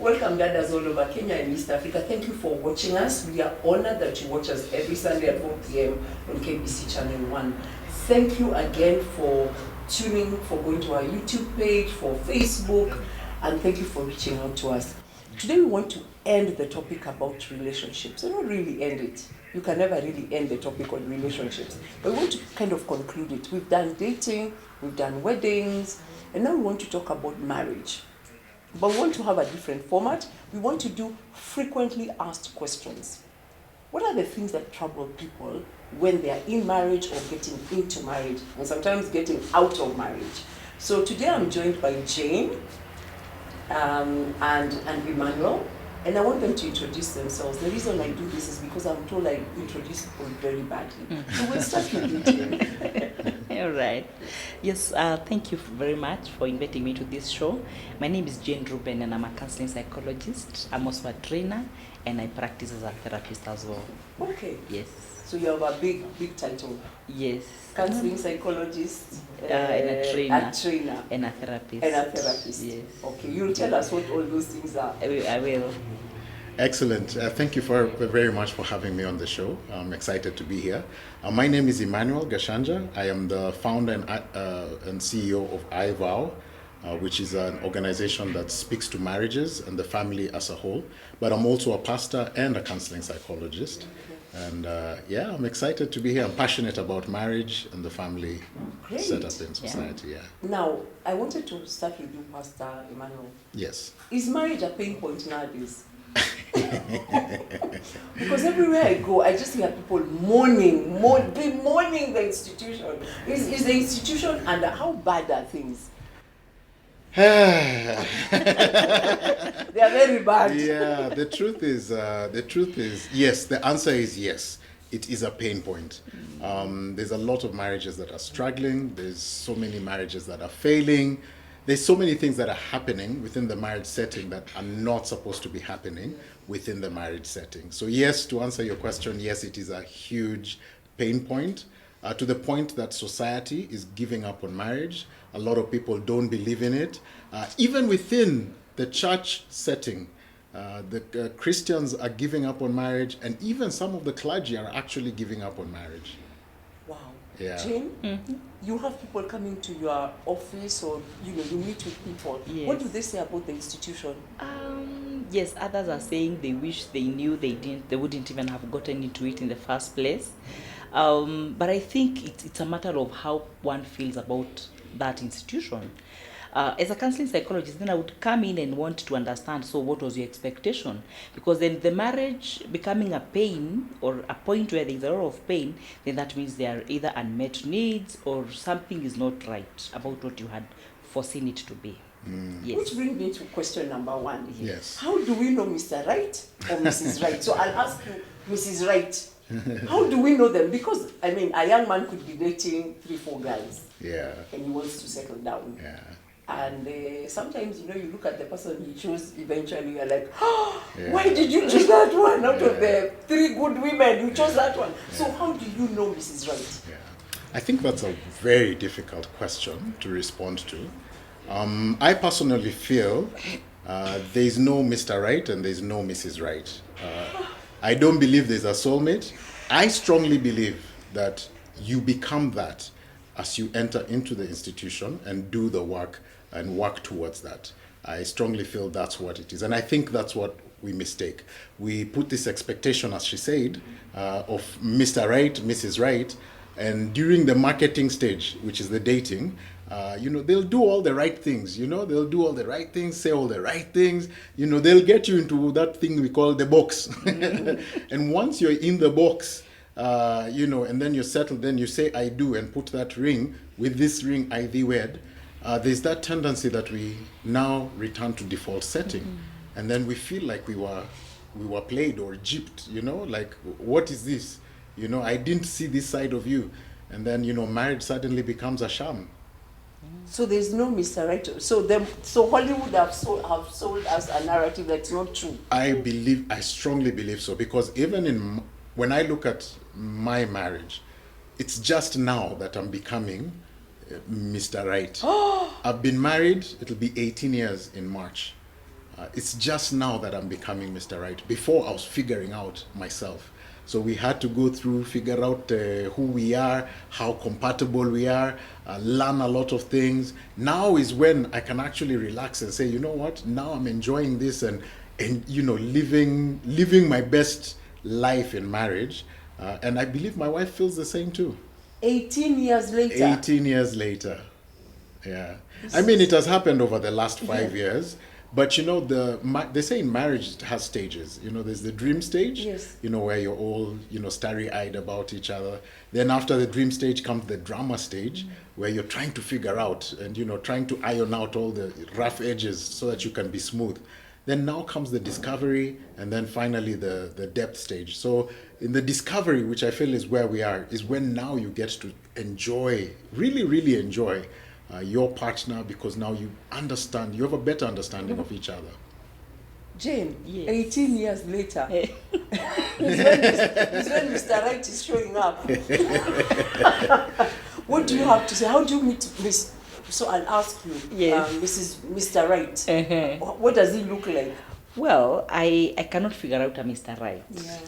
Welcome, Dadas all over Kenya and East Africa. Thank you for watching us. We are honored that you watch us every Sunday at 4 p.m. on KBC Channel 1. Thank you again for tuning, for going to our YouTube page, for Facebook, and thank you for reaching out to us. Today we want to end the topic about relationships. So not really end it. You can never really end the topic on relationships. But we want to kind of conclude it. We've done dating, we've done weddings, and now we want to talk about marriage. But we want to have a different format. We want to do frequently asked questions. What are the things that trouble people when they are in marriage or getting into marriage, and sometimes getting out of marriage? So today I'm joined by Jane and Emmanuel, and I want them to introduce themselves. The reason I do this is because I'm told I introduce people very badly. So we'll start with you, Jane. All right. Yes, thank you very much for inviting me to this show. My name is Jane Reuben and I'm a counseling psychologist. I'm also a trainer and I practice as a therapist as well. Okay. Yes. So you have a big title. Yes. Counseling psychologist, and a trainer. A trainer. And a therapist. And a therapist. Yes. Okay, you'll tell us what all those things are. I will. Excellent. Thank you very much for having me on the show. I'm excited to be here. My name is Emmanuel Gachanja. I am the founder and CEO of Ivow, which is an organization that speaks to marriages and the family as a whole. But I'm also a pastor and a counseling psychologist. And I'm excited to be here. I'm passionate about marriage and the family setup in society. Yeah. Now, I wanted to start with you, Pastor Emmanuel. Yes. Is marriage a pain point nowadays? Because everywhere I go, I just hear people mourning the institution. Is the institution under? How bad are things? They are very bad. Yeah, the truth is yes. The answer is yes. It is a pain point. There's a lot of marriages that are struggling. There's so many marriages that are failing. There's so many things that are happening within the marriage setting that are not supposed to be happening within the marriage setting. So yes, to answer your question, yes, it is a huge pain point, to the point that society is giving up on marriage. A lot of people don't believe in it. Even within the church setting, the Christians are giving up on marriage, and even some of the clergy are actually giving up on marriage. Wow. Yeah. Jane, you have people coming to your office, or you meet with people. Yes. What do they say about the institution? Yes, others are saying they wish they knew they wouldn't even have gotten into it in the first place. But I think it's a matter of how one feels about that institution. As a counseling psychologist, then I would come in and want to understand, so what was your expectation? Because then the marriage becoming a pain or a point where there's a lot of pain, then that means there are either unmet needs or something is not right about what you had foreseen it to be. Yes. Which brings me to question number one. Yes. How do we know Mr. Right or Mrs. Right? So I'll ask you, Mrs. Right. How do we know them? Because, a young man could be dating 3-4 girls. Yeah. And he wants to settle down. Yeah. And sometimes, you look at the person he chose, eventually you're like, Yeah. why did you choose that one? Out of Yeah. the 3 good women, you chose that one. So how do you know Mrs. Right? Yeah. I think that's a very difficult question to respond to. I personally feel there's no Mr. Right and there's no Mrs. Right. I don't believe there's a soulmate. I strongly believe that you become that as you enter into the institution and do the work and work towards that. I strongly feel that's what it is. And I think that's what we mistake. We put this expectation, as she said, of Mr. Right, Mrs. Right, and during the marketing stage, which is the dating, they'll do all the right things, they'll do all the right things, say all the right things, they'll get you into that thing we call the box. And once you're in the box, and then you settle, then you say, I do, and put that ring, with this ring I thee wed. There's that tendency that we now return to default setting. And then we feel like we were played or gypped, like, what is this? I didn't see this side of you. And then, marriage suddenly becomes a sham. So there's no Mr. Right. So Hollywood have sold us a narrative that's not true. I strongly believe so, because even when I look at my marriage, it's just now that I'm becoming Mr. Right. I've been married, it'll be 18 years in March. It's just now that I'm becoming Mr. Right. Before I was figuring out myself. So we had to go through, figure out who we are, how compatible we are, learn a lot of things. Now is when I can actually relax and say, you know what, now I'm enjoying this and you know, living my best life in marriage. And I believe my wife feels the same too. 18 years later. 18 years later. Yeah. I mean, it has happened over the last 5 years. But you know, they say in marriage it has stages. You know, there's the dream stage, yes, you know, where you're all, you know, starry-eyed about each other. Then after the dream stage comes the drama stage, where you're trying to figure out and, you know, trying to iron out all the rough edges so that you can be smooth. Then now comes the discovery, and then finally the depth stage. So in the discovery, which I feel is where we are, is when now you get to enjoy, really, really enjoy your partner, because now you understand, you have a better understanding of each other. Jane, yes. 18 years later, is when Mr. Right is showing up. What do you have to say? How do you meet Miss? So I'll ask you, yes. Mr. Right. What does he look like? Well, I cannot figure out a Mr. Right. Yeah.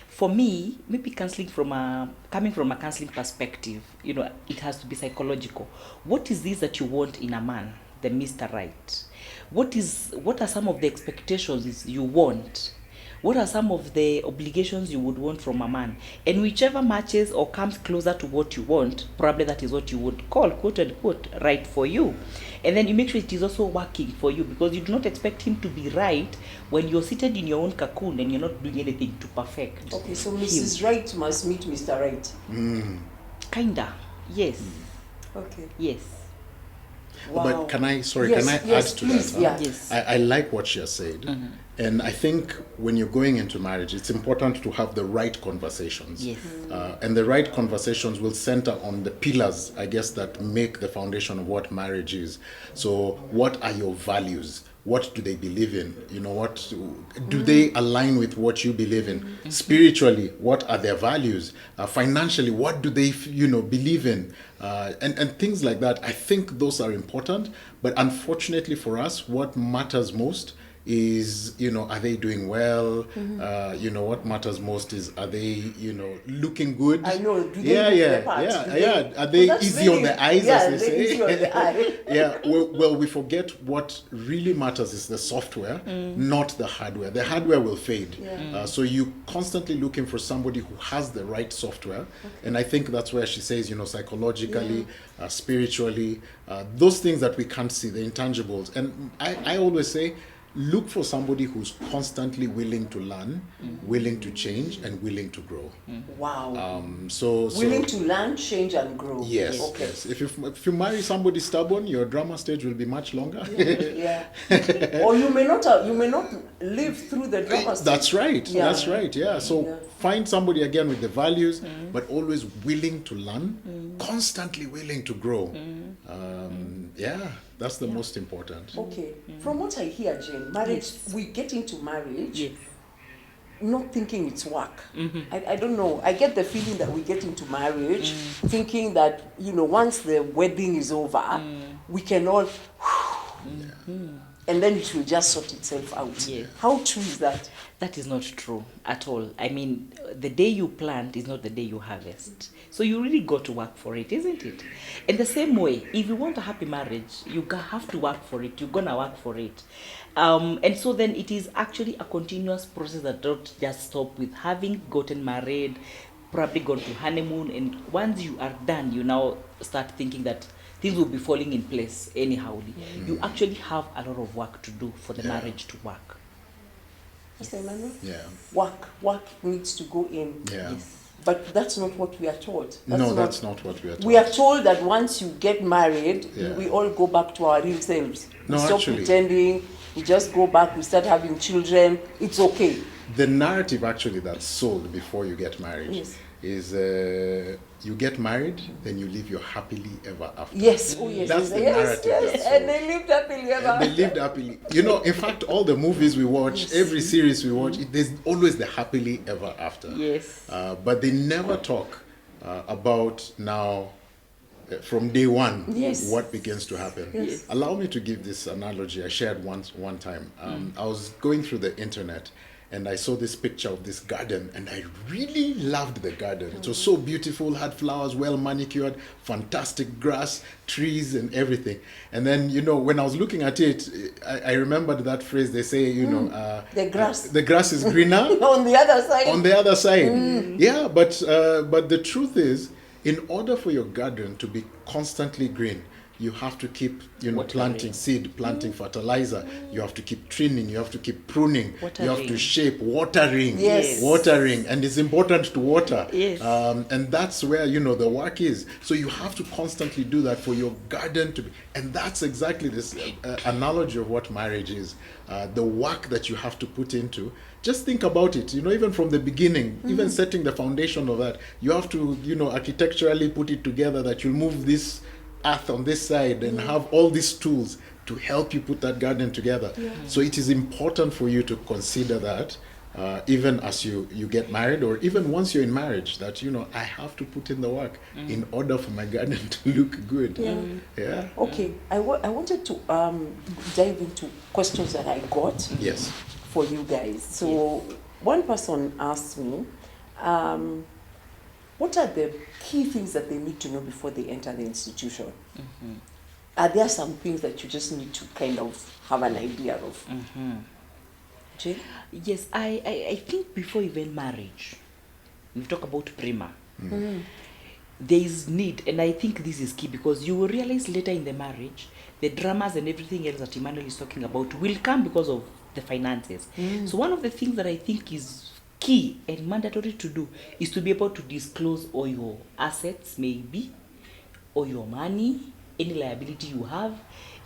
For me, maybe coming from a counseling perspective, you know, it has to be psychological. What is this that you want in a man, the Mr. Right? What are some of the expectations you want? What are some of the obligations you would want from a man? And whichever matches or comes closer to what you want, probably that is what you would call, quote unquote, right for you. And then you make sure it is also working for you, because you do not expect him to be right when you're seated in your own cocoon and you're not doing anything to perfect. Okay, so Mrs. Right must meet Mr. Right. Kinda, yes. Okay. Yes. Wow. But can I add to please, that? yeah. Yes. I like what she has said. And I think when you're going into marriage, it's important to have the right conversations. Yes. And the right conversations will center on the pillars, I guess, that make the foundation of what marriage is. So what are your values? What do they believe in? You know, what do they align with what you believe in? Spiritually, what are their values? Financially, what do they, you know, believe in? And things like that. I think those are important. But unfortunately for us, what matters most is, you know, are they doing well? You know, what matters most is, are they, you know, looking good? I know. Do they Are they easy on the eyes, as they say? Easy on the eye. Yeah. Well, we forget what really matters is the software, not the hardware. The hardware will fade. Yeah. So you constantly looking for somebody who has the right software, and I think that's where she says, you know, psychologically, spiritually, those things that we can't see, the intangibles. And I always say, look for somebody who's constantly willing to learn, willing to change, and willing to grow. Wow. So willing to learn, change, and grow. Yes. Okay. Yes. If you marry somebody stubborn, your drama stage will be much longer. Yeah. Or you may not live through the drama stage. That's right. Yeah. That's right. Yeah. So find somebody again with the values, but always willing to learn, constantly willing to grow. Yeah. That's the most important. Okay. From what I hear, Jane, marriage, we get into marriage not thinking it's work. I don't know. I get the feeling that we get into marriage thinking that, you know, once the wedding is over, we can all, and then it will just sort itself out. Yeah. How true is that? That is not true at all. I mean, the day you plant is not the day you harvest. So you really got to work for it, isn't it? In the same way, if you want a happy marriage, you have to work for it. You're going to work for it. And so then it is actually a continuous process that don't just stop with having gotten married, probably gone to honeymoon. And once you are done, you now start thinking that things will be falling in place anyhow. You actually have a lot of work to do for the marriage to work. Mr. Emmanuel? Yeah. Work needs to go in. Yeah. Yes. But that's not what we are told. That's not what we are told. We are told that once you get married, Yeah. we all go back to our real selves. No, We stop actually. pretending. We just go back. We start having children. It's okay. The narrative actually that's sold before you get married is you get married, then you live your happily ever after. Yes. Oh, yes. That's yes, the yes, narrative yes. that's And sold. they lived happily ever And they after. lived happily. You know, in fact, all the movies we watch, every series we watch, there's always the happily ever after. Yes. But they never talk about now, from day one, Yes. what begins to happen. Yes. Allow me to give this analogy I shared one time. I was going through the internet and I saw this picture of this garden and I really loved the garden. It was so beautiful, had flowers, well manicured, fantastic grass, trees and everything. And then, when I was looking at it, I remembered that phrase they say, The grass. the grass is greener On the other side. on the other side. Yeah, but the truth is, in order for your garden to be constantly green, you have to keep, planting seed, planting fertilizer. You have to keep trimming. You have to keep pruning. You have to shape, watering. Yes. Watering. And it's important to water. Yes. And that's where, the work is. So you have to constantly do that for your garden to be. And that's exactly this analogy of what marriage is. The work that you have to put into. Just think about it, even from the beginning, even setting the foundation of that, you have to, architecturally put it together that you'll move this earth on this side and have all these tools to help you put that garden together. So it is important for you to consider that even as you get married, or even once you're in marriage, that, I have to put in the work in order for my garden to look good. Yeah. Okay, I wanted to dive into questions that I got. Yes. For you guys. So one person asked me, what are the key things that they need to know before they enter the institution? Are there some things that you just need to kind of have an idea of? Jane? Yes, I think before even marriage, we talk about prima. There is need, and I think this is key, because you will realize later in the marriage, the dramas and everything else that Emmanuel is talking about will come because of the finances. So one of the things that I think is key and mandatory to do is to be able to disclose all your assets, maybe, or your money, any liability you have,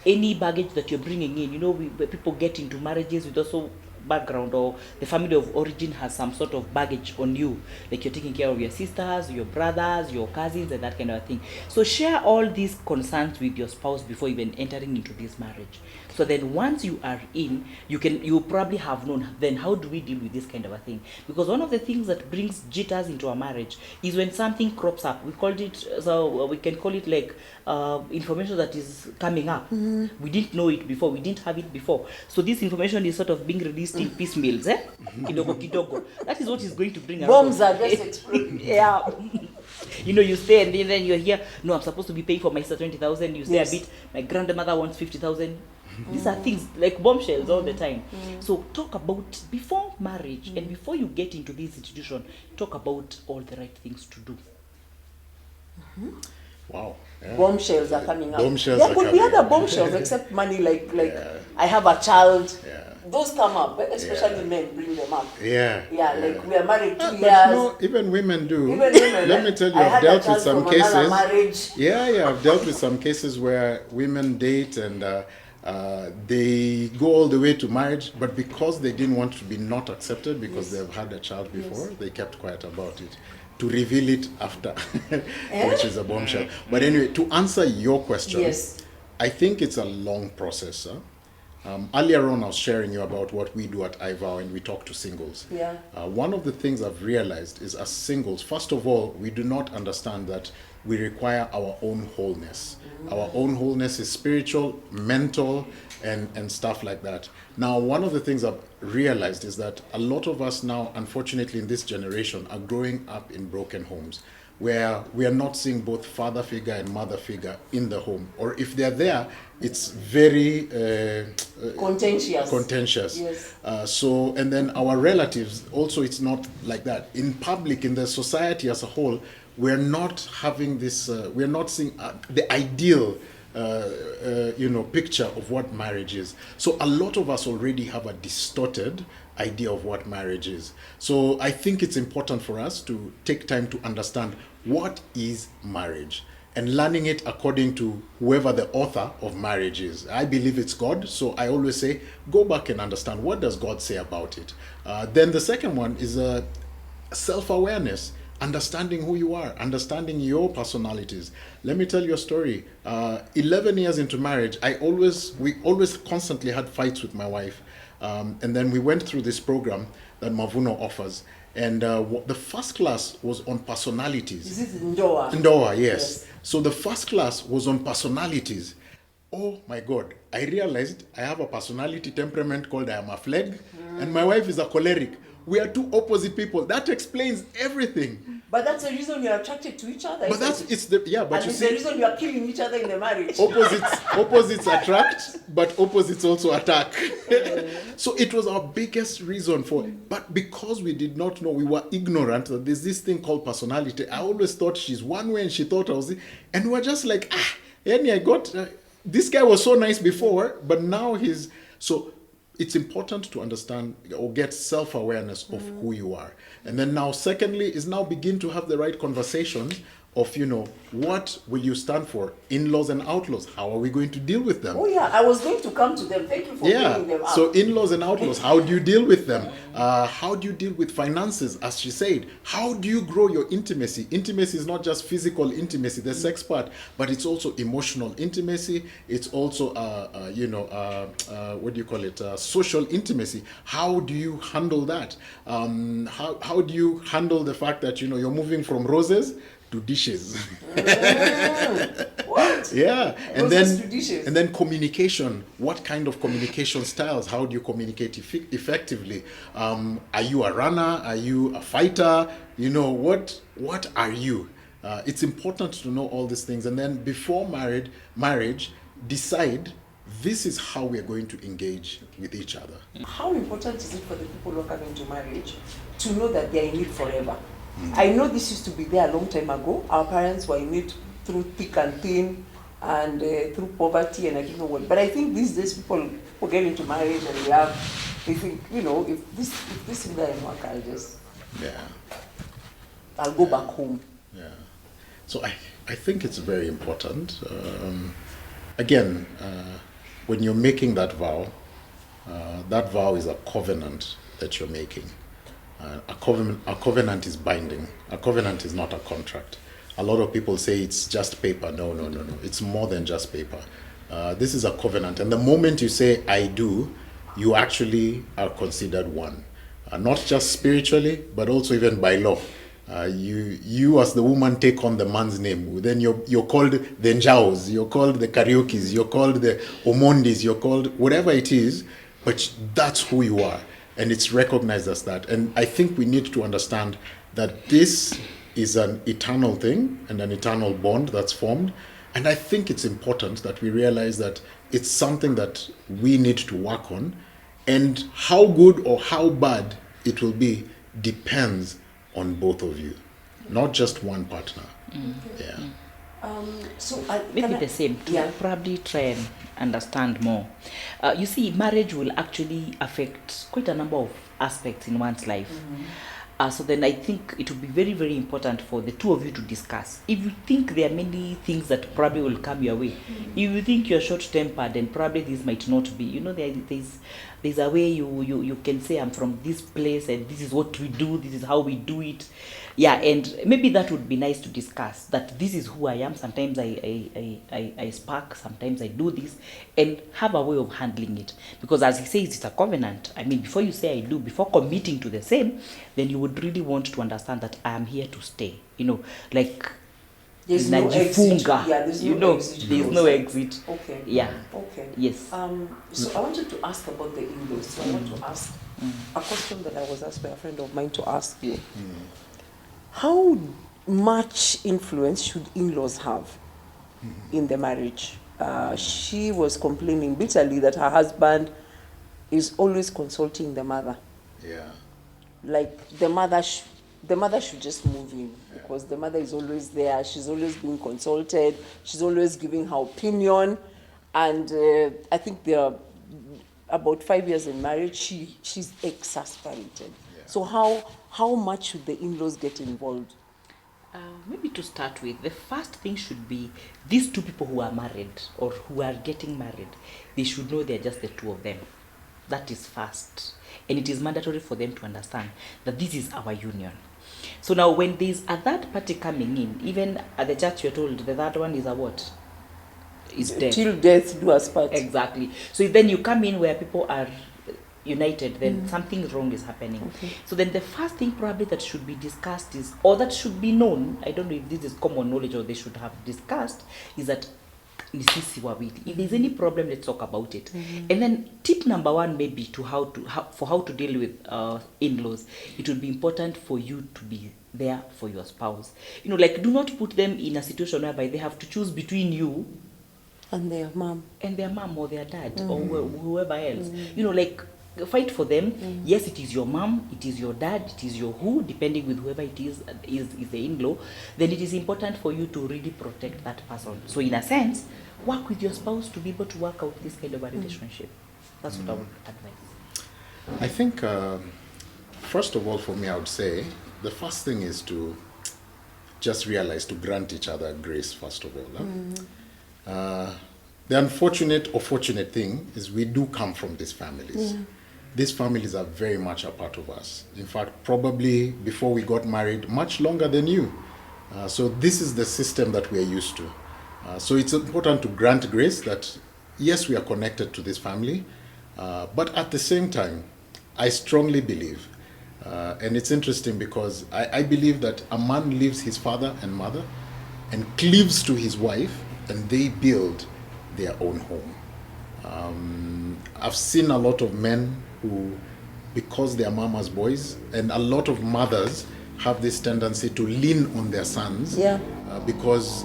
any baggage that you're bringing in. People get into marriages with also background, or the family of origin has some sort of baggage on you, like you're taking care of your sisters, your brothers, your cousins, and that kind of thing. So share all these concerns with your spouse before even entering into this marriage. So then once you are in, you probably have known, then how do we deal with this kind of a thing? Because one of the things that brings jitters into a marriage is when something crops up. We can call it like information that is coming up. We didn't know it before, we didn't have it before. So this information is sort of being released in piecemeals, kidogo kidogo. That is what is going to bring around. Bombs are just exploding. Yeah. You stay and then you're here, no, I'm supposed to be paying for my sister 20,000, you stay a bit, my grandmother wants 50,000. These are things like bombshells all the time. So talk about, before marriage and before you get into this institution, talk about all the right things to do. Wow. Yeah. Bombshells are coming up. Bombshells there are could be coming other up. bombshells except money, like I have a child. Yeah. Those come up, especially men bring them up. Yeah. Like we are married 2 But years. even women do. Even women. Let me tell you, I I've had a dealt with child some from another cases. marriage. Yeah, I've dealt with some cases where women date and they go all the way to marriage, but because they didn't want to be not accepted because they've had a child before, they kept quiet about it. To reveal it after, which is a bombshell. But anyway, to answer your question, I think it's a long process. Earlier on, I was sharing you about what we do at Ivow, and we talk to singles. One of the things I've realized is, as singles, first of all, we do not understand that we require our own wholeness. Our own wholeness is spiritual, mental, and stuff like that. Now, one of the things I've realized is that a lot of us now, unfortunately, in this generation, are growing up in broken homes, where we are not seeing both father figure and mother figure in the home. Or if they're there, it's very contentious. And then our relatives, also, it's not like that. In public, in the society as a whole, we're not having this, we're not seeing the ideal picture of what marriage is. So a lot of us already have a distorted idea of what marriage is. So I think it's important for us to take time to understand what is marriage, and learning it according to whoever the author of marriage is. I believe it's God, so I always say, go back and understand, what does God say about it? Then the second one is self-awareness. Understanding who you are, understanding your personalities. Let me tell you a story. 11 years into marriage, we always constantly had fights with my wife. And then we went through this program that Mavuno offers. And the first class was on personalities. Is it Njau? Ndoa, yes. So the first class was on personalities. Oh my God, I realized I have a personality temperament called I am a phleg, and my wife is a choleric. We are two opposite people. That explains everything. But that's the reason you're attracted to each other. But that's, it's the, yeah, but and you it's see, the reason you're killing each other in the marriage. opposites attract, but opposites also attack. So it was our biggest reason for, but because we did not know, we were ignorant that there's this thing called personality. I always thought she's one way and she thought I was, and we were just like, Annie, I got, this guy was so nice before, but now he's, so it's important to understand or get self-awareness of who you are. And then now, secondly, is now begin to have the right conversations of, you know, what will you stand for? In-laws and outlaws. How are we going to deal with them? Oh yeah, I was going to come to them. Thank you for bringing them up. So in-laws and outlaws, how do you deal with them? How do you deal with finances, as she said? How do you grow your intimacy? Intimacy is not just physical intimacy, the sex part, but it's also emotional intimacy. It's also, what do you call it? Social intimacy. How do you handle that? How do you handle the fact that, you know, you're moving from roses to dishes? What? Yeah, and Roses to dishes. then communication. What kind of communication styles? How do you communicate effectively? Are you a runner? Are you a fighter? You know, what are you? It's important to know all these things, and then before marriage, decide this is how we are going to engage with each other. How important is it for the people who are coming to marriage to know that they are in it forever? I know this used to be there a long time ago. Our parents were in it through thick and thin and through poverty and I don't know what. But I think these days people get into marriage and they think, you know, if this thing doesn't work, I'll go back home. Yeah. So I think it's very important. Again, when you're making that vow is a covenant that you're making. A covenant is binding. A covenant is not a contract. A lot of people say it's just paper. No. It's more than just paper. This is a covenant. And the moment you say, I do, you actually are considered one. Not just spiritually, but also even by law. You as the woman take on the man's name. Then you're called the Njaus, you're called the Karaokes, you're called the Omondis, you're called whatever it is, but that's who you are. And it's recognized as that. And I think we need to understand that this is an eternal thing and an eternal bond that's formed. And I think it's important that we realize that it's something that we need to work on. And how good or how bad it will be depends on both of you, not just one partner. Yeah. Maybe the same to probably try and understand more. You see, marriage will actually affect quite a number of aspects in one's life. So then I think it will be very, very important for the two of you to discuss. If you think there are many things that probably will come your way, if you think you're short-tempered, then probably this might not be. You know, there's a way you can say, I'm from this place and this is what we do, this is how we do it. Yeah, and maybe that would be nice to discuss, that this is who I am. Sometimes I spark, sometimes I do this, and have a way of handling it. Because as he says, it's a covenant. I mean, before you say I do, before committing to the same, then you would really want to understand that I am here to stay. You know, like there's no exit. There's no exit. Okay. Yeah. Okay. Yes. So I wanted to ask about the in-laws. So I want to ask a question that I was asked by a friend of mine to ask you. How much influence should in-laws have in the marriage? She was complaining bitterly that her husband is always consulting the mother. Yeah. Like the mother should just move in because the mother is always there. She's always being consulted. She's always giving her opinion. And I think they are about 5 years in marriage. She's exasperated. Yeah. So how much should the in-laws get involved? Maybe to start with, the first thing should be these two people who are married or who are getting married, they should know they're just the two of them. That is first. And it is mandatory for them to understand that this is our union. So now when there's a third party coming in, even at the church you're told the third one is a what? Is death. Till death do us part. Exactly. So then you come in where people are united, then something wrong is happening. So then the first thing probably that should be discussed is, or that should be known, I don't know if this is common knowledge or they should have discussed, is that if there's any problem, let's talk about it. And then tip number one, maybe to how to deal with in-laws, it would be important for you to be there for your spouse. You know, like, do not put them in a situation whereby they have to choose between you and their mom or their dad or whoever else. You know, like, fight for them. Yes, it is your mom, it is your dad, it is your who, depending with whoever it is the in-law. Then it is important for you to really protect that person. So in a sense, work with your spouse to be able to work out this kind of a relationship. That's what I would advise. I think, first of all, for me, I would say the first thing is to just realize, to grant each other grace, first of all. The unfortunate or fortunate thing is we do come from these families. These families are very much a part of us. In fact, probably before we got married, much longer than you. So this is the system that we are used to. So it's important to grant grace that, yes, we are connected to this family, but at the same time, I strongly believe, and it's interesting because I believe that a man leaves his father and mother and cleaves to his wife, and they build their own home. I've seen a lot of men who, because they are mama's boys, and a lot of mothers have this tendency to lean on their sons because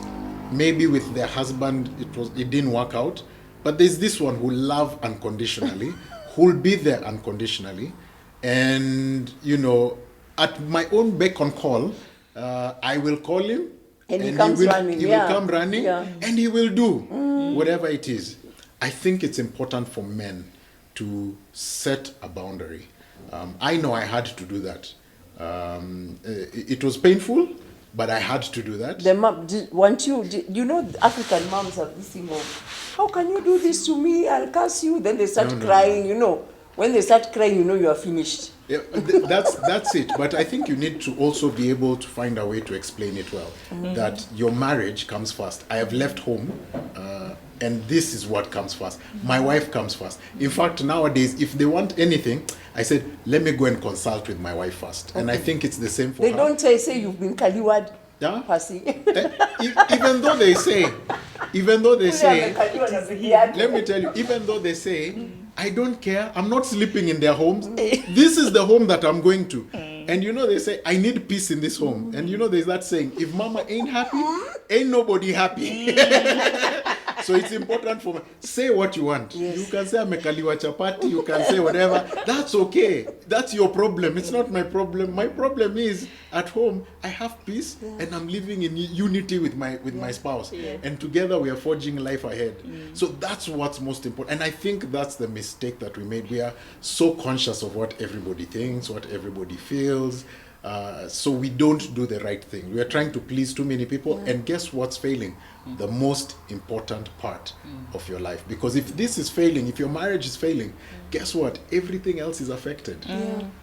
maybe with their husband it didn't work out, but there's this one who love unconditionally, who'll be there unconditionally, and you know, at my own beck and call, I will call him, and he comes running. He will come running, and he will do whatever it is. I think it's important for men to set a boundary. I know I had to do that. It was painful, but I had to do that. The mom, you know, African moms have this thing of, how can you do this to me? I'll curse you. Then they start crying, you know. When they start crying, you know you are finished. Yeah, that's it. But I think you need to also be able to find a way to explain it well. That your marriage comes first. I have left home, and this is what comes first. My wife comes first. In fact, nowadays, if they want anything, I said, let me go and consult with my wife first. And I think it's the same for her. They don't say you've been Kaliwad. Yeah. Passy. Even though they say, let me tell you, even though they say, I don't care, I'm not sleeping in their homes, this is the home that I'm going to. And you know, they say, I need peace in this home. And you know, there's that saying, if mama ain't happy, ain't nobody happy. So it's important for me. Say what you want. Yes. You can say I'm a Kaliwa chapati, you can say whatever. That's okay. That's your problem. It's not my problem. My problem is at home I have peace and I'm living in unity with my spouse. Yeah. And together we are forging life ahead. So that's what's most important. And I think that's the mistake that we made. We are so conscious of what everybody thinks, what everybody feels. So we don't do the right thing. We are trying to please too many people, and guess what's failing? The most important part of your life. Because if this is failing, if your marriage is failing, guess what? Everything else is affected.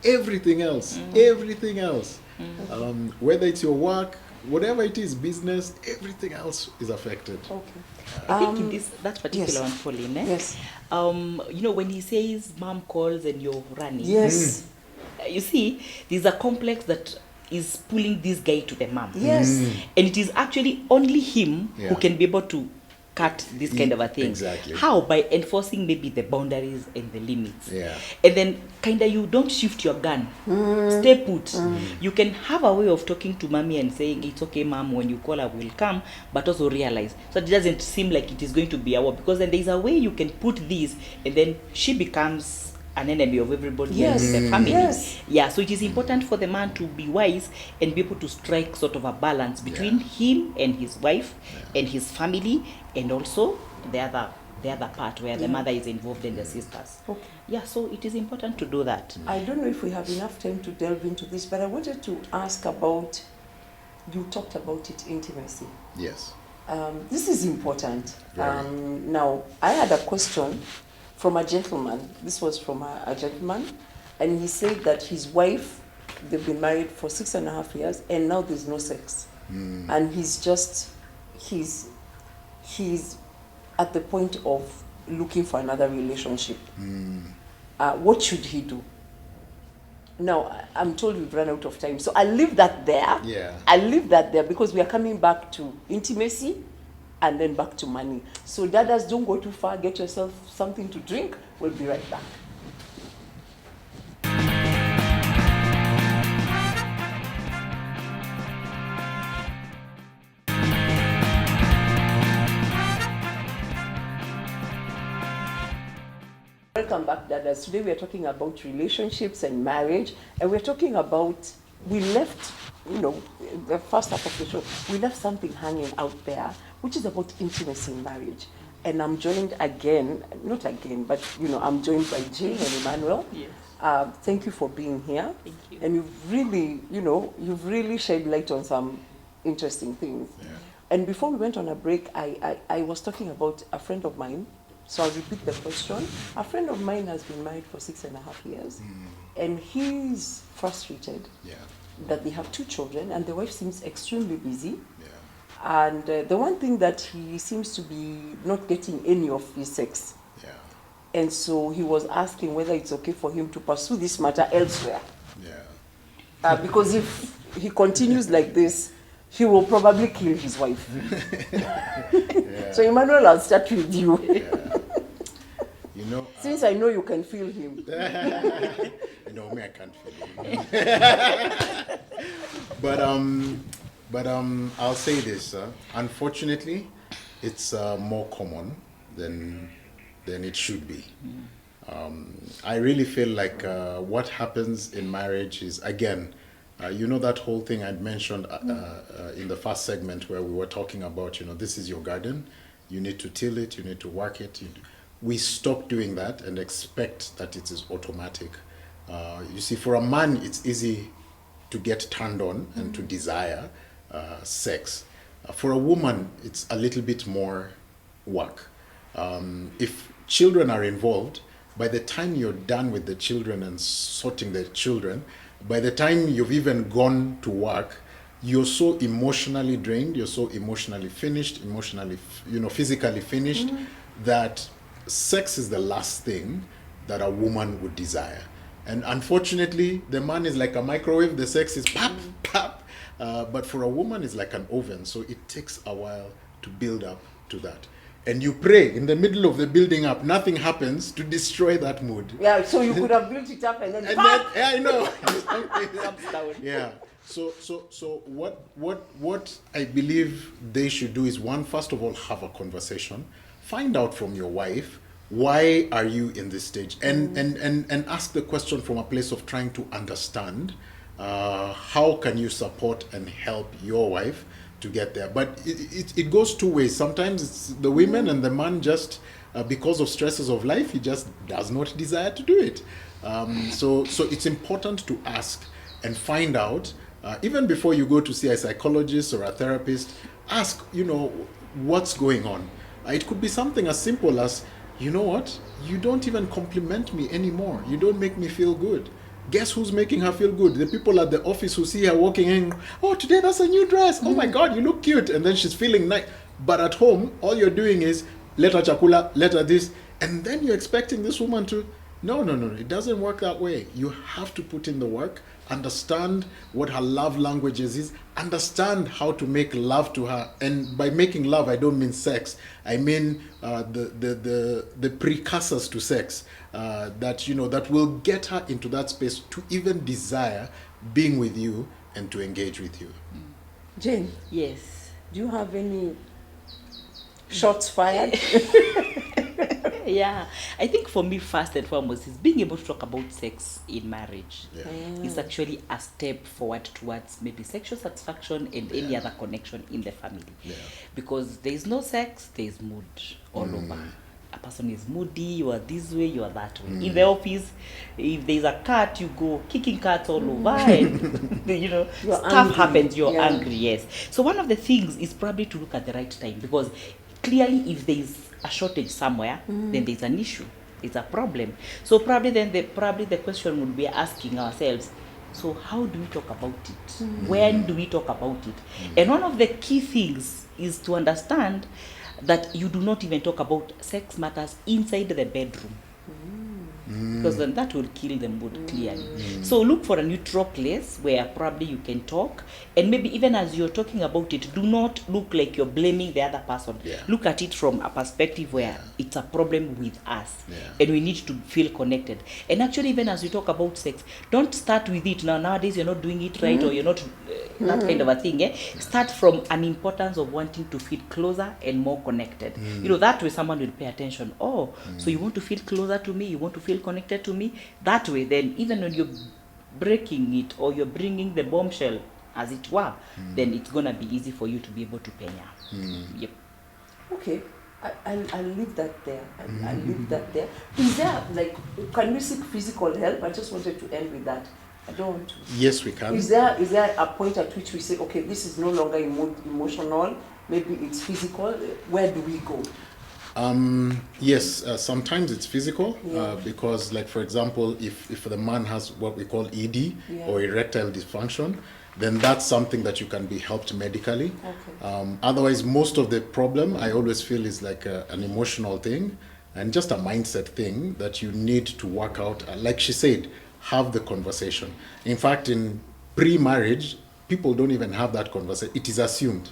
Everything else. Whether it's your work, whatever it is, business, everything else is affected. Okay. I think in that particular one, Pauline, you know, when he says mom calls and you're running. Yes. You see, there's a complex that is pulling this guy to the mom. Yes. And it is actually only him who can be able to cut this kind of a thing. Exactly. How? By enforcing maybe the boundaries and the limits. Yeah. And then kind of you don't shift your gun. Stay put. You can have a way of talking to mommy and saying, it's okay, mom, when you call, I will come, but also realize. So it doesn't seem like it is going to be a war, because then there's a way you can put this, and then she becomes an enemy of everybody else in the family. Yeah, so it is important for the man to be wise and be able to strike sort of a balance between him and his wife and his family, and also the other part where the mother is involved and the sisters. Okay. Yeah, so it is important to do that. I don't know if we have enough time to delve into this, but I wanted to ask about, you talked about it, intimacy. Yes. This is important. Now, I had a question from a gentleman. This was from a gentleman, and he said that his wife, they've been married for 6.5 years, and now there's no sex. And he's at the point of looking for another relationship. what should he do? Now, I'm told we've run out of time, so I'll leave that there. Yeah. I'll leave that there because we are coming back to intimacy and then back to money. So dadas, don't go too far. Get yourself something to drink. We'll be right back. Welcome back, dadas. Today we are talking about relationships and marriage, and we're talking about, we left, the first half of the show, we left something hanging out there, which is about intimacy in marriage. And I'm joined again, not again, but I'm joined by Jane and Emmanuel. Yes. Thank you for being here. Thank you. And you've really shed light on some interesting things. Yeah. And before we went on a break, I was talking about a friend of mine. So I'll repeat the question. A friend of mine has been married for 6.5 years, and he's frustrated that they have 2 children, and the wife seems extremely busy. Yeah. And the one thing that he seems to be not getting any of his sex. Yeah. And so he was asking whether it's okay for him to pursue this matter elsewhere. Yeah. Because if he continues like this, he will probably kill his wife. Yeah. So Emmanuel, I'll start with you. Yeah. Since I know you can feel him. Me, I can't feel it. But I'll say this. Unfortunately, it's more common than it should be. I really feel like what happens in marriage is, again, that whole thing I'd mentioned in the first segment where we were talking about, this is your garden. You need to till it. You need to work it. We stop doing that and expect that it is automatic. You see, for a man, it's easy to get turned on and to desire sex. For a woman, it's a little bit more work. If children are involved, by the time you're done with the children and sorting the children, by the time you've even gone to work, you're so emotionally drained, you're so emotionally finished, physically finished, that sex is the last thing that a woman would desire. And unfortunately, the man is like a microwave, the sex is pop, pop. But for a woman, it's like an oven. So it takes a while to build up to that. And you pray in the middle of the building up, nothing happens to destroy that mood. Yeah, so you could have built it up and then yeah, I know. Yeah. So what I believe they should do is, one, first of all, have a conversation. Find out from your wife, why are you in this stage? And ask the question from a place of trying to understand how can you support and help your wife to get there. But it goes 2 ways. Sometimes it's the women, and the man just, because of stresses of life, he just does not desire to do it. So it's important to ask and find out, even before you go to see a psychologist or a therapist, ask, what's going on. It could be something as simple as, you know what, you don't even compliment me anymore. You don't make me feel good. Guess who's making her feel good? The people at the office who see her walking in, oh, today that's a new dress. Oh my God, you look cute. And then she's feeling nice. But at home, all you're doing is, let her chakula, let her this. And then you're expecting this woman to, no. It doesn't work that way. You have to put in the work, understand what her love languages is, understand how to make love to her. And by making love, I don't mean sex. I mean the precursors to sex that will get her into that space to even desire being with you and to engage with you. Jane? Yes. Do you have any shots fired? Yeah, I think for me, first and foremost, is being able to talk about sex in marriage. Yeah. Is actually a step forward towards maybe sexual satisfaction and any other connection in the family. Yeah. Because there is no sex, there is mood all over. A person is moody, you are this way, you are that way. In the office, if there's a cat, you go kicking cats all over, and stuff angry. happens, you're Yeah. angry, yes. So one of the things is probably to look at the right time, because clearly if there's a shortage somewhere, then there's an issue, it's a problem. So probably the question would be asking ourselves, so how do we talk about it? When do we talk about it? And one of the key things is to understand that you do not even talk about sex matters inside the bedroom. because then that will kill the mood clearly. So look for a neutral place where probably you can talk, and maybe even as you're talking about it, do not look like you're blaming the other person. Yeah. Look at it from a perspective where it's a problem with us, Yeah. and we need to feel connected. And actually, even as we talk about sex, don't start with it now. Nowadays, you're not doing it right, or you're not that kind of a thing. Start from an importance of wanting to feel closer and more connected. You know, that way someone will pay attention. Oh, so you want to feel closer to me, you want to feel connected to me. That way, then even when you're breaking it or you're bringing the bombshell, as it were, then it's gonna be easy for you to be able to penya. Yep. Okay, I'll leave that there. I'll leave that there. Is there, like, can we seek physical help? I just wanted to end with that. I don't want to. Yes, we can. Is there a point at which we say, okay, this is no longer emotional, maybe it's physical? Where do we go? Yes, sometimes it's physical, Yeah. because, like, for example, if the man has what we call ED, Yeah. or erectile dysfunction, then that's something that you can be helped medically. Okay. Otherwise, most of the problem, I always feel, is like an emotional thing and just a mindset thing that you need to work out. Like she said, have the conversation. In fact, in pre-marriage, people don't even have that conversation. It is assumed.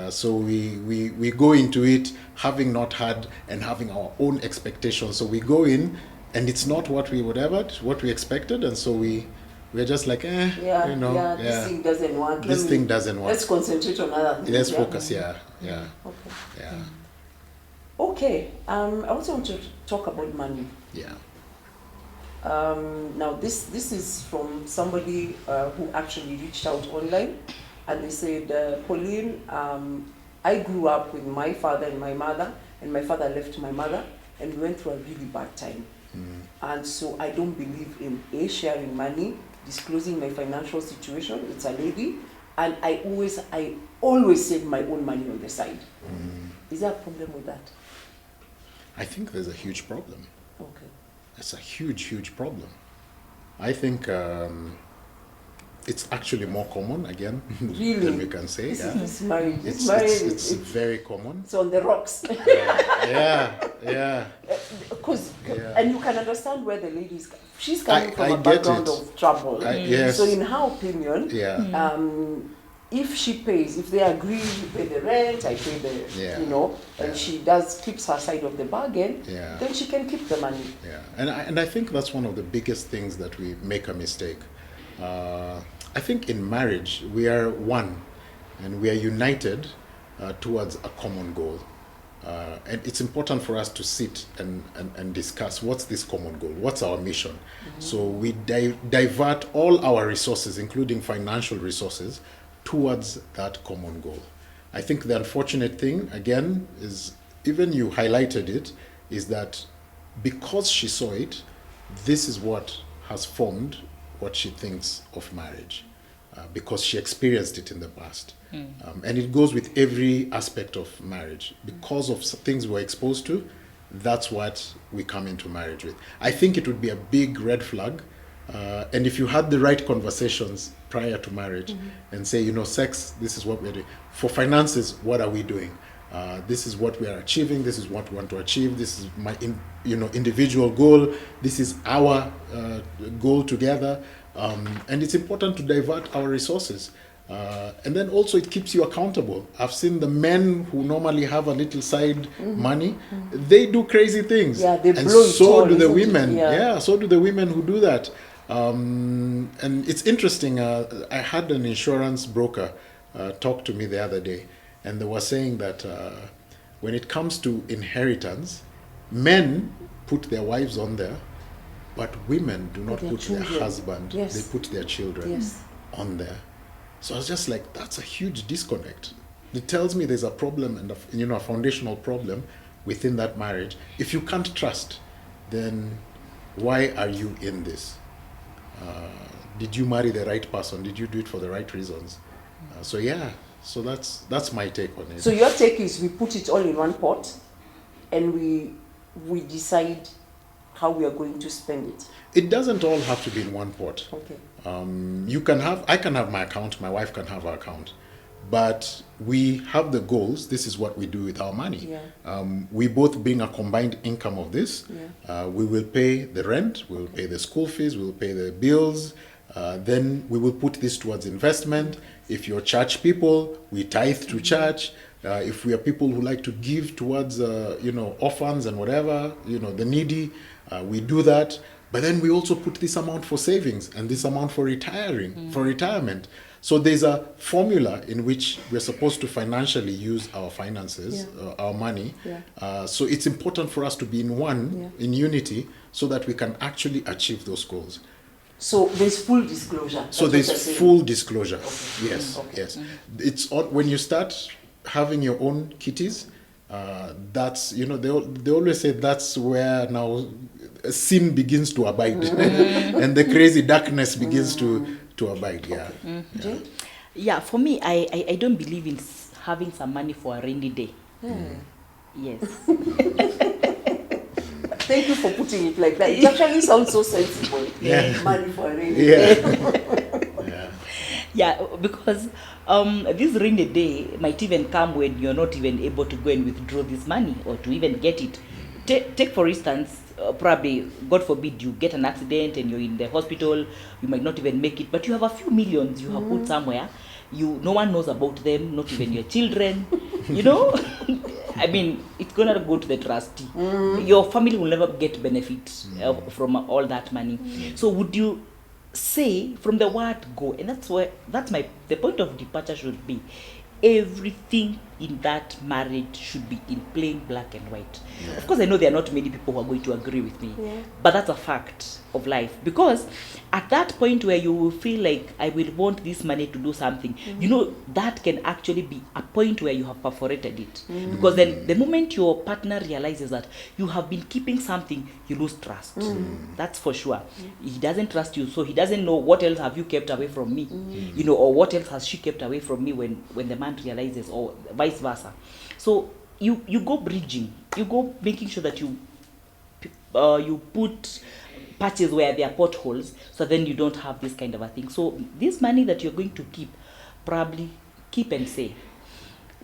So we go into it having not had and having our own expectations. So we go in and it's not what we what we expected, and so we're just like, This thing doesn't work. This thing doesn't work. Let's concentrate on other things. Let's focus, yeah. Okay. Yeah. Okay. I also want to talk about money. Yeah. Now this is from somebody who actually reached out online, and they said, Pauline, I grew up with my father and my mother, and my father left my mother, and we went through a really bad time. And so I don't believe in sharing money, disclosing my financial situation. It's a lady, and I always save my own money on the side. Is there a problem with that? I think there's a huge problem. Okay. It's a huge problem. I think it's actually more common, again, Really? than we can say. This marriage. It's very common. It's on the rocks. Yeah. Because, Yeah. and you can understand where the lady is. She's coming from I a get background it. of trouble. Yes. So in her opinion, Yeah. if she pays, if they agree, you pay the rent, I pay the, Yeah. and Yeah. she keeps her side of the bargain, Yeah. then she can keep the money. Yeah, and I think that's one of the biggest things that we make a mistake. I think in marriage we are one, and we are united towards a common goal. And it's important for us to sit and discuss what's this common goal, what's our mission. So we divert all our resources, including financial resources, towards that common goal. I think the unfortunate thing, again, is, even you highlighted it, is that because she saw it, this is what has formed what she thinks of marriage, because she experienced it in the past. And it goes with every aspect of marriage. Because of things we're exposed to, that's what we come into marriage with. I think it would be a big red flag. And if you had the right conversations prior to marriage and say, sex, this is what we're doing. For finances, what are we doing? This is what we are achieving. This is what we want to achieve. This is my individual goal. This is our goal together. And it's important to divert our resources. And then also it keeps you accountable. I've seen the men who normally have a little side money, they do crazy things. Yeah, they and blow it so all, do the isn't it? women. Yeah. So do the women who do that. And it's interesting. I had an insurance broker talk to me the other day, and they were saying that when it comes to inheritance, men put their wives on there, but women do not Their put their children. husband. Yes. They put their children on there. So I was just like, that's a huge disconnect. It tells me there's a problem, and a foundational problem within that marriage. If you can't trust, then why are you in this? Did you marry the right person? Did you do it for the right reasons? So that's my take on it. So your take is we put it all in one pot, and we decide how we are going to spend it. It doesn't all have to be in one pot. Okay. I can have my account, my wife can have her account, but we have the goals. This is what we do with our money. Yeah. We both bring a combined income of this. Yeah. We will pay the rent, we will pay the school fees, we will pay the bills. Then we will put this towards investment. If you're church people, we tithe to church. If we are people who like to give towards, orphans and whatever, the needy, we do that. But then we also put this amount for savings and this amount for retirement. So there's a formula in which we're supposed to financially use our finances, our money. Yeah. So it's important for us to be in unity, so that we can actually achieve those goals. So there's full disclosure. So That's there's full disclosure. Okay. Yes, Okay. yes. It's when you start having your own kitties. That's they always say that's where now sin begins to abide, and the crazy darkness begins to abide. Yeah. Jay? Yeah, for me, I don't believe in having some money for a rainy day. Yes. Thank you for putting it like that. It actually sounds so sensible. Yeah. Money for a rainy day. Yeah. Yeah, because this rainy day might even come when you're not even able to go and withdraw this money or to even get it. Take for instance, probably, God forbid, you get an accident and you're in the hospital, you might not even make it, but you have a few millions you have put somewhere. No one knows about them, not even your children. I mean, it's gonna go to the trustee. Your family will never get benefit from all that money. So would you say from the word go, and the point of departure should be, everything in that marriage should be in plain black and white. Of course, I know there are not many people who are going to agree with me, but that's a fact of life. Because at that point where you will feel like, I will want this money to do something, that can actually be a point where you have perforated it. Because then the moment your partner realizes that you have been keeping something, you lose trust. That's for sure. He doesn't trust you, so he doesn't know what else have you kept away from me, or what else has she kept away from me when the man realizes, or vice versa. So you go bridging, you go making sure that you put patches where there are potholes, so then you don't have this kind of a thing. So this money that you're going to keep, probably keep and save.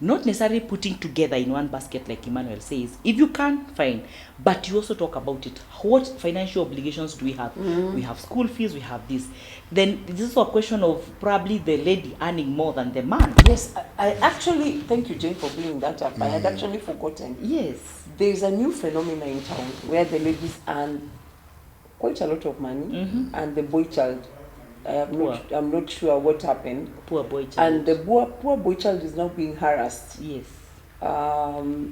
Not necessarily putting together in one basket like Emmanuel says. If you can, fine. But you also talk about it. What financial obligations do we have? We have school fees, we have this. Then this is a question of probably the lady earning more than the man. Yes, I actually, thank you, Jane, for bringing that up. I had actually forgotten. Yes. There's a new phenomenon in town where the ladies earn quite a lot of money, and the boy child, I'm not sure what happened. Poor boy child. And the poor boy child is now being harassed. Yes. I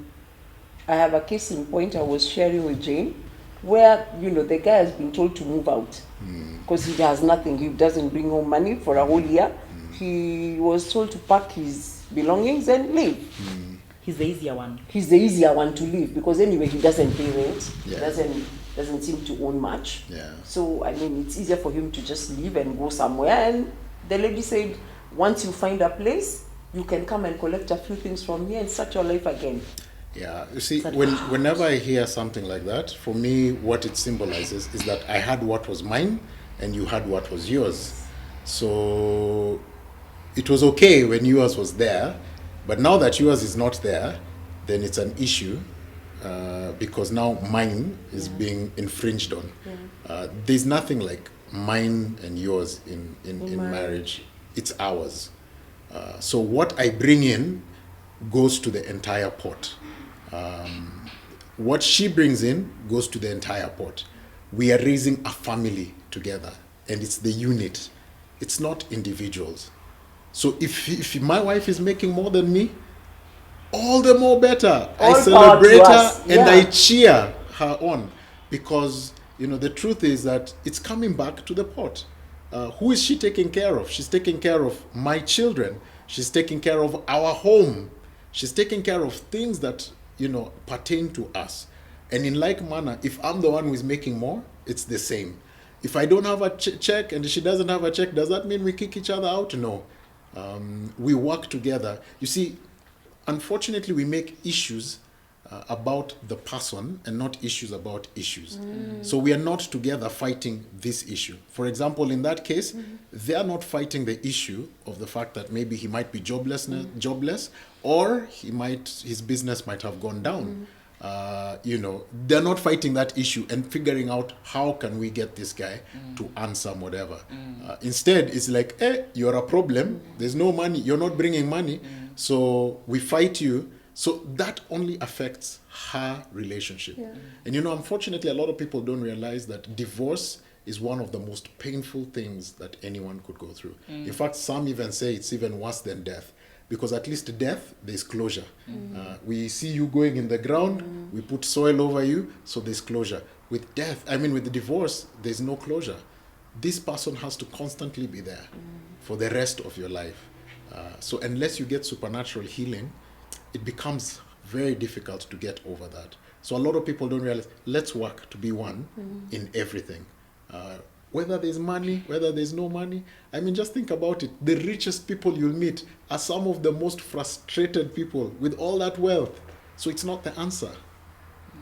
have a case in point I was sharing with Jane, where the guy has been told to move out because he has nothing. He doesn't bring home money for a whole year. He was told to pack his belongings and leave. He's the easier one. He's the easier one to leave because anyway he doesn't pay rent. Yeah. He doesn't seem to own much. Yeah. So I mean, it's easier for him to just leave and go somewhere. And the lady said, once you find a place, you can come and collect a few things from here and start your life again. Yeah, you see, whenever I hear something like that, for me, what it symbolizes is that I had what was mine and you had what was yours. So it was okay when yours was there, but now that yours is not there, then it's an issue because now mine is being infringed on. There's nothing like mine and yours in marriage. It's ours. So what I bring in goes to the entire pot. What she brings in goes to the entire pot. We are raising a family together, and it's the unit. It's not individuals. So if my wife is making more than me, all the more better. All I celebrate her and yeah. I cheer her on, because the truth is that it's coming back to the pot. Who is she taking care of? She's taking care of my children. She's taking care of our home. She's taking care of things that pertain to us. And in like manner, if I'm the one who is making more, it's the same. If I don't have a check and she doesn't have a check, does that mean we kick each other out? No. We work together. You see, unfortunately, we make issues about the person and not issues about issues. So we are not together fighting this issue. For example, in that case, they are not fighting the issue of the fact that maybe he might be jobless, or his business might have gone down. They're not fighting that issue and figuring out how can we get this guy to earn some whatever. Instead, it's like, you're a problem. There's no money. You're not bringing money. So we fight you. So that only affects her relationship. Yeah. And unfortunately, a lot of people don't realize that divorce is one of the most painful things that anyone could go through. In fact, some even say it's even worse than death, because at least death, there's closure. We see you going in the ground, we put soil over you, so there's closure. With with the divorce, there's no closure. This person has to constantly be there for the rest of your life. So unless you get supernatural healing, it becomes very difficult to get over that. So a lot of people don't realize, let's work to be one in everything. Whether there's money, whether there's no money. Just think about it. The richest people you'll meet are some of the most frustrated people with all that wealth. So it's not the answer.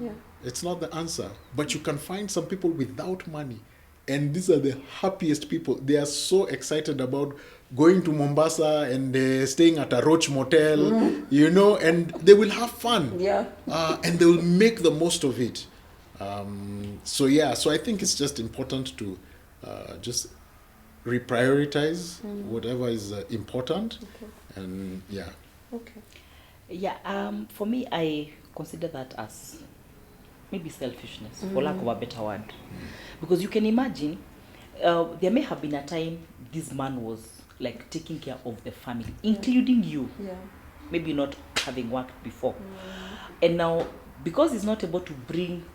Yeah. It's not the answer. But you can find some people without money, and these are the happiest people. They are so excited about going to Mombasa and staying at a Roach motel, and they will have fun. Yeah. And they will make the most of it. So I think it's just important to just reprioritize whatever is important. Okay. And Okay. Yeah, for me, I consider that as maybe selfishness, for lack of a better word. Because you can imagine, there may have been a time this man was like taking care of the family, including you. Yeah. Maybe not having worked before. And now, because he's not able to bring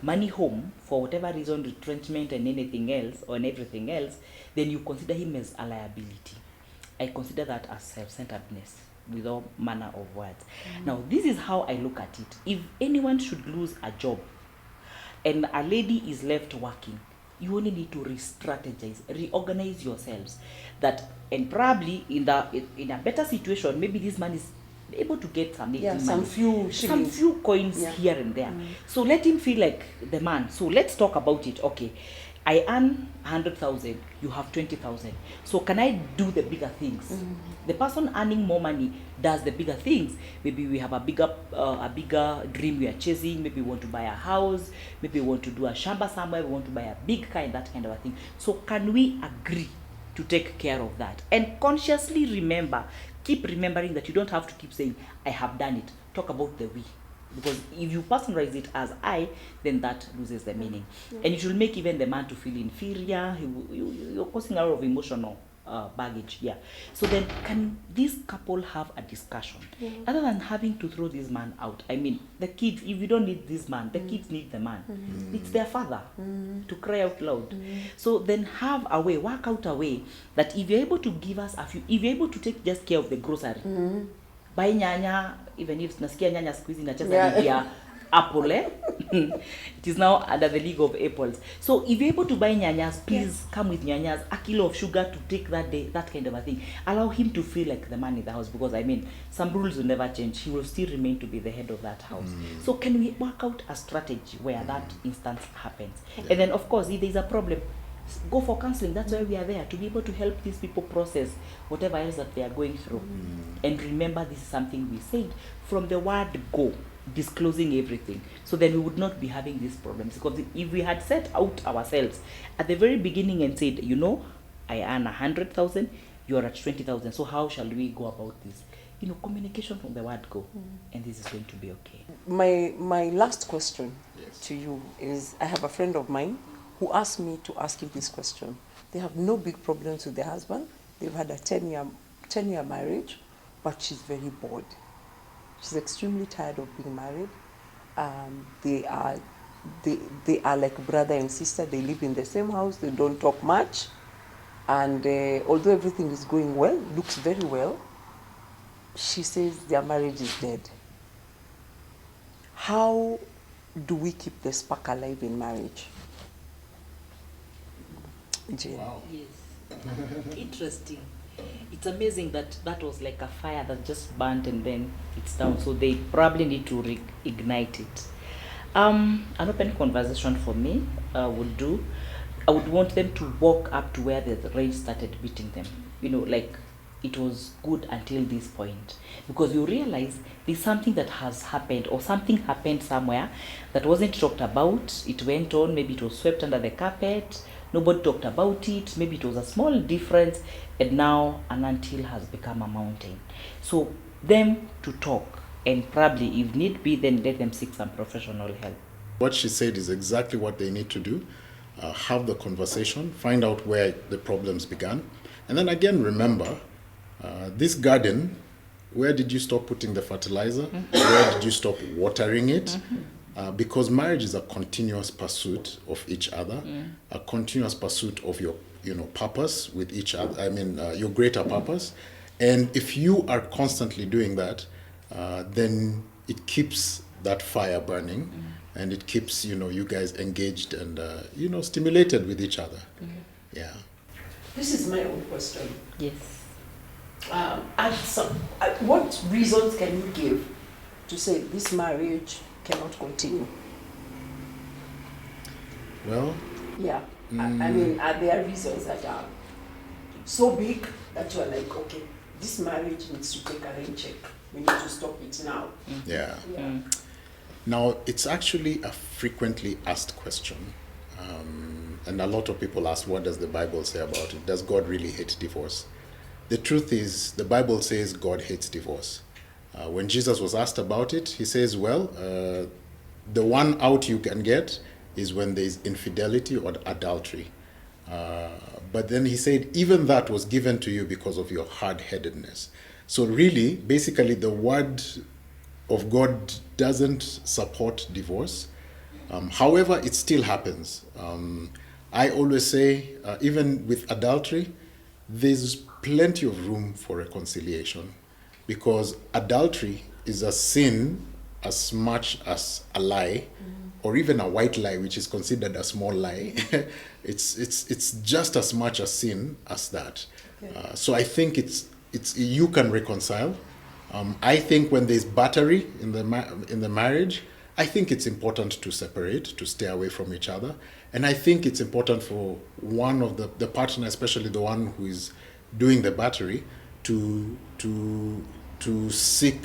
money home for whatever reason, retrenchment and anything else, or everything else, then you consider him as a liability. I consider that as self-centeredness, with all manner of words. Now, this is how I look at it. If anyone should lose a job and a lady is left working, you only need to re-strategize, reorganize yourselves. And probably in a better situation, maybe this man is able to get some few coins here and there. So let him feel like the man. So let's talk about it. Okay, I earn 100,000, you have 20,000. So can I do the bigger things? The person earning more money does the bigger things. Maybe we have a bigger dream we are chasing. Maybe we want to buy a house. Maybe we want to do a shamba somewhere. We want to buy a big car, that kind of a thing. So can we agree to take care of that? And consciously keep remembering that you don't have to keep saying, I have done it. Talk about the we. Because if you personalize it as I, then that loses the meaning. And it will make even the man to feel inferior. You're causing a lot of emotional baggage. Yeah. So then can this couple have a discussion? Other than having to throw this man out. The kids, if you don't need this man, the kids need the man. It's their father to cry out loud. So then have a way, work out a way that if you're able to give us if you're able to take just care of the grocery, buy nyanya, even if nasikia nyanya siku hizi inacheza ligi ya apple, it is now under the league of apples. So if you're able to buy nyanyas, please come with nyanyas, a kilo of sugar to take that day, that kind of a thing. Allow him to feel like the man in the house, because some rules will never change. He will still remain to be the head of that house. So can we work out a strategy where that instance happens? And then of course, if there's a problem, go for counseling. That's why we are there, to be able to help these people process whatever else that they are going through. And remember, this is something we said from the word go, disclosing everything. So then we would not be having these problems. Because if we had set out ourselves at the very beginning and said, I earn 100,000, you're at 20,000. So how shall we go about this? Communication from the word go, and this is going to be okay. My last question to you is, I have a friend of mine who asked me to ask you this question. They have no big problems with their husband. They've had a 10-year marriage, but she's very bored. She's extremely tired of being married. They are like brother and sister. They live in the same house. They don't talk much. And although everything is going well, looks very well, she says their marriage is dead. How do we keep the spark alive in marriage? Jane. Wow. Yes. Interesting. It's amazing that that was like a fire that just burnt and then it's down. So they probably need to reignite it. An open conversation for me would do. I would want them to walk up to where the rage started beating them. You know, like it was good until this point. Because you realize there's something that has happened or something happened somewhere that wasn't talked about. It went on, maybe it was swept under the carpet. Nobody talked about it. Maybe it was a small difference, and now an anthill has become a mountain. So them to talk, and probably if need be, then let them seek some professional help. What she said is exactly what they need to do. Have the conversation, find out where the problems began, and then again remember, this garden, where did you stop putting the fertilizer? Where did you stop watering it? Because marriage is a continuous pursuit of each other, a continuous pursuit of your, purpose with each other. I mean, your greater purpose. And if you are constantly doing that, then it keeps that fire burning, and it keeps, you guys engaged and, stimulated with each other. Yeah. This is my own question. Yes. What reasons can you give to say this marriage cannot continue? Well, yeah. I mean, are there reasons that are so big that you're like, okay, this marriage needs to take a rain check. We need to stop it now. Yeah. Now, it's actually a frequently asked question. And a lot of people ask, what does the Bible say about it? Does God really hate divorce? The truth is, the Bible says God hates divorce. When Jesus was asked about it, he says, well, the one out you can get is when there's infidelity or adultery. But then he said, even that was given to you because of your hard-headedness. So really, basically, the word of God doesn't support divorce. However, it still happens. I always say, even with adultery, there's plenty of room for reconciliation, because adultery is a sin as much as a lie, or even a white lie, which is considered a small lie. It's just as much a sin as that. Okay. So I think it's you can reconcile. I think when there's battery in the marriage, I think it's important to separate, to stay away from each other. And I think it's important for one of the partner, especially the one who is doing the battery, to seek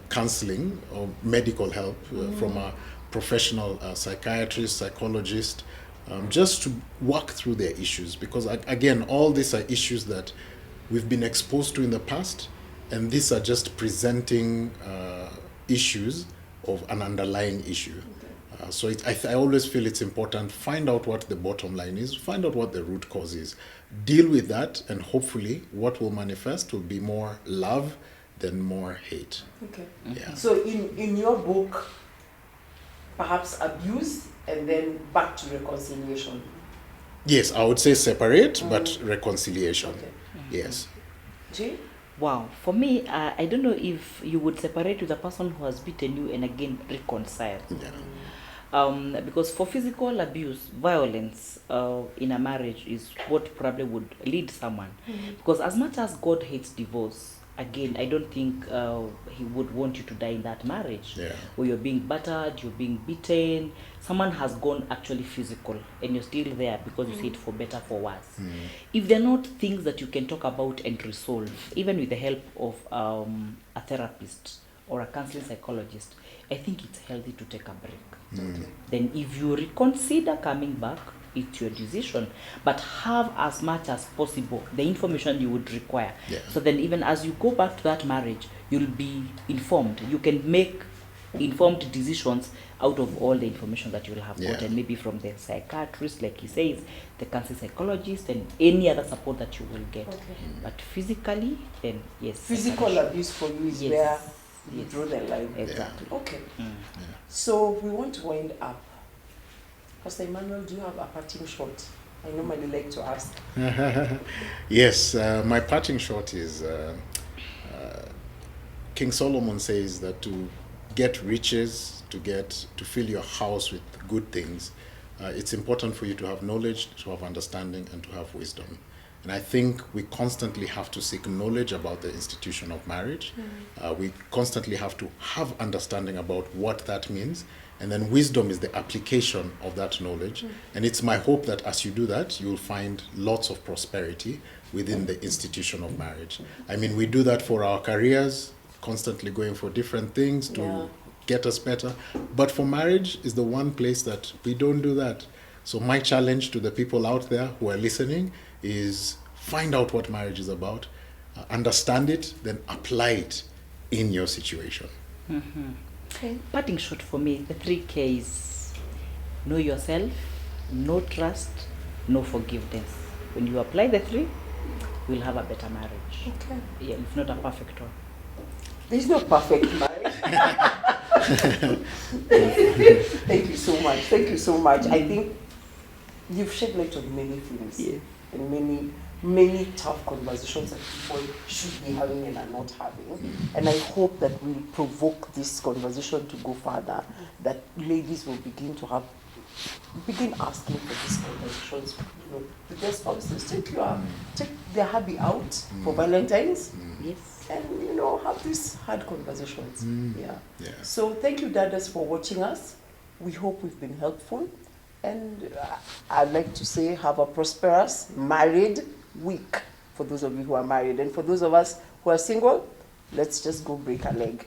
counseling or medical help from a professional psychiatrist, psychologist, just to work through their issues. Because again, all these are issues that we've been exposed to in the past, and these are just presenting issues of an underlying issue. So I always feel it's important, find out what the bottom line is, find out what the root cause is, deal with that, and hopefully what will manifest will be more love than more hate. Okay. Yeah. So in your book, perhaps abuse and then back to reconciliation. Yes, I would say separate, but reconciliation. Okay. Yes. Jay? Wow. For me, I don't know if you would separate with a person who has beaten you and again reconcile. Yeah. Because for physical abuse, violence in a marriage is what probably would lead someone. Because as much as God hates divorce, again, I don't think he would want you to die in that marriage. Yeah. Where you're being battered, you're being beaten, someone has gone actually physical, and you're still there because you say it for better, for worse. If they're not things that you can talk about and resolve, even with the help of a therapist or a counseling psychologist, I think it's healthy to take a break. Then if you reconsider coming back, it's your decision, but have as much as possible the information you would require. Yeah. So then even as you go back to that marriage, you'll be informed. You can make informed decisions out of all the information that you'll have gotten, maybe from the psychiatrist, like he says, the counseling psychologist, and any other support that you will get. But physically, then yes. Physical abuse for you is where you draw the line. Exactly. Okay. So we want to wind up. Pastor Emmanuel, do you have a parting shot? I normally like to ask. Yes, my parting shot is King Solomon says that to get riches, to fill your house with good things, it's important for you to have knowledge, to have understanding, and to have wisdom. And I think we constantly have to seek knowledge about the institution of marriage. We constantly have to have understanding about what that means. And then wisdom is the application of that knowledge. And it's my hope that as you do that, you'll find lots of prosperity within the institution of marriage. I mean, we do that for our careers, constantly going for different things to get us better. But for marriage is the one place that we don't do that. So my challenge to the people out there who are listening is find out what marriage is about, understand it, then apply it in your situation. Okay. Parting shot for me, the 3 Ks: know yourself, no trust, no forgiveness. When you apply the 3, you'll have a better marriage. Okay. Yeah, if not a perfect one. There's no perfect marriage. Thank you so much. Thank you so much. I think you've shed light on many things. Yeah. And many tough conversations that people should be having and are not having. And I hope that we'll provoke this conversation to go further, that ladies will begin asking for these conversations, with their spouses. Take their hubby out for Valentine's. Yes. And have these hard conversations. Yeah. So thank you, Dadas, for watching us. We hope we've been helpful. And I'd like to say, have a prosperous married week for those of you who are married. And for those of us who are single, let's just go break a leg.